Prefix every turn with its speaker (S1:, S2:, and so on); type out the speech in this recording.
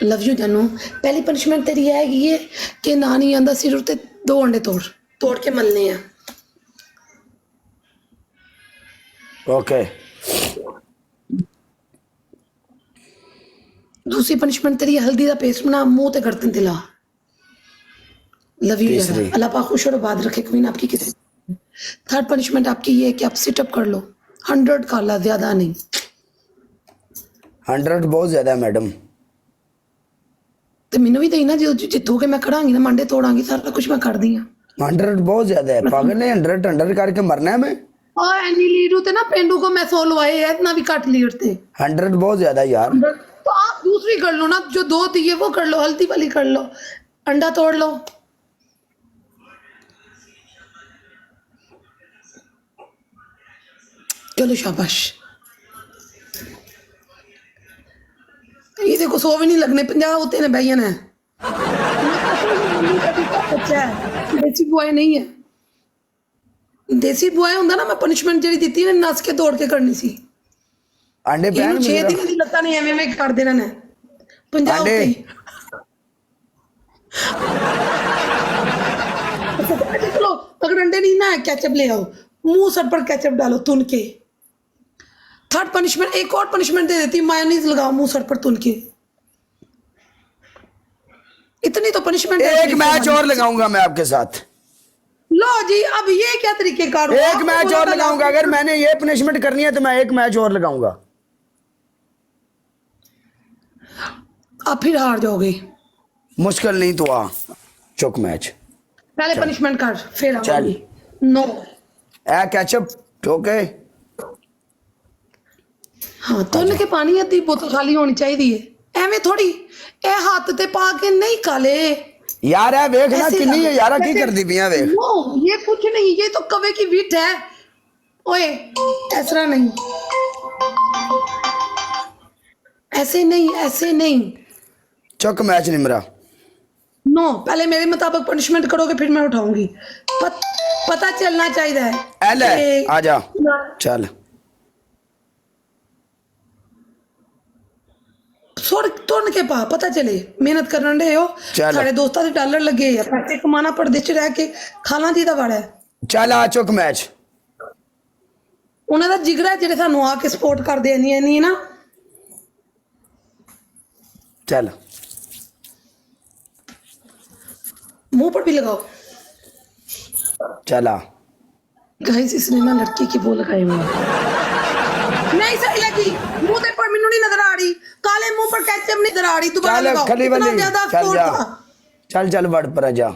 S1: Love you जानू। पहली punishment तेरी हैगी है कि ना नहीं आंदा सिर उत्ते 2 अंडे तोड़ के मलने हैं।
S2: ओके।
S1: दूसरी पनिशमेंट तेरी हल्दी का पेस्ट बना मुंह ते गर्दन ते ला। लव यू यार, अल्लाह पाक खुश और आबाद रखे क्वीन आपकी किसी। थर्ड पनिशमेंट आपकी ये है कि आप सिटअप कर लो 100 का ला, ज्यादा नहीं।
S2: 100 बहुत ज्यादा है मैडम।
S1: तो मैनू भी दई ना, जो जितोगे मैं खड़ांगी ना, मंडे तोड़ांगी, सारा कुछ मैं कर दी।
S2: 100 बहुत ज्यादा है पागल ने। 100 करके मरना है मैं।
S1: और एनी लीडू ते ना पेंडू को मैं 100 लवाए है, इतना भी कट लीड थे।
S2: 100 बहुत ज्यादा यार।
S1: तो आप दूसरी कर लो ना, जो 2 थी वो कर लो, हल्दी वाली कर लो, अंडा तोड़ लो। चलो शाबाश। ये देखो 100 भी नहीं लगने, 50 होते ने भैया ने। अच्छा है, देसी बुआई नहीं है। देसी बुआई होंदा ना, मैं पनिशमेंट जेडी दी ने नस के तोड़ के करनी सी।
S2: अंडे पैन
S1: 6 दिन दी लत्ता नहीं एवें कर देना ने 50 होते ही। अच्छा चलो, अगर अंडे नहीं ना केचप ले आओ, मुंह सर पर केचप डालो तुन के। थर्ड पनिशमेंट, एक और पनिशमेंट दे देती, मायोनीज लगाओ मुंह सर पर तुन के। इतनी तो पनिशमेंट।
S2: एक मैच और लगाऊंगा मैं आपके साथ।
S1: लो जी, अब ये क्या तरीके का?
S2: एक मैच और लगाऊंगा। अगर मैंने ये पनिशमेंट करनी है तो मैं एक मैच और लगाऊंगा।
S1: आप फिर हार जाओगे।
S2: मुश्किल नहीं तो आ चुक मैच।
S1: पहले पनिशमेंट कर फिर
S2: चल।
S1: नो
S2: ए केचप ओके।
S1: हाँ, तुन के पानी अद्धी बोतल खाली होनी चाहिए। एवें थोड़ी ए हाथ ते पा के नहीं काले
S2: यार। है देख ना किन्नी है यार, की कर दी पिया देख।
S1: नो ये कुछ नहीं, ये तो कवे की विट है। ओए ऐसा नहीं, ऐसे नहीं, ऐसे नहीं।
S2: चुक मैच नहीं मेरा।
S1: नो, पहले मेरे मुताबिक पनिशमेंट करोगे फिर मैं उठाऊंगी। पता चलना चाहिए।
S2: एले आजा चल।
S1: तुरन के पा पता चले मेहनत करने डे हो। साढ़े दोस्तों से डॉलर लगे है, पैसे कमाना परदेश रह के खाना दी दा बड़ा है।
S2: चल आ चुक मैच।
S1: उन्होंने जिगरा है जेडे सानू आके सपोर्ट कर दे नहीं ना।
S2: चल
S1: मुंह पर भी लगाओ।
S2: चला
S1: गाइस, इसने ना लड़की की वो लगाई हुई नहीं सही लगी। मुंह ते पर मैनू नहीं नजर आ रही, काले मुंह पर कैचअप नहीं नजर आ रही। दोबारा लगाओ।
S2: खली वाली
S1: इतना ज्यादा
S2: चल जा।
S1: सपोर्ट था।
S2: चल चल बढ़ पर जा।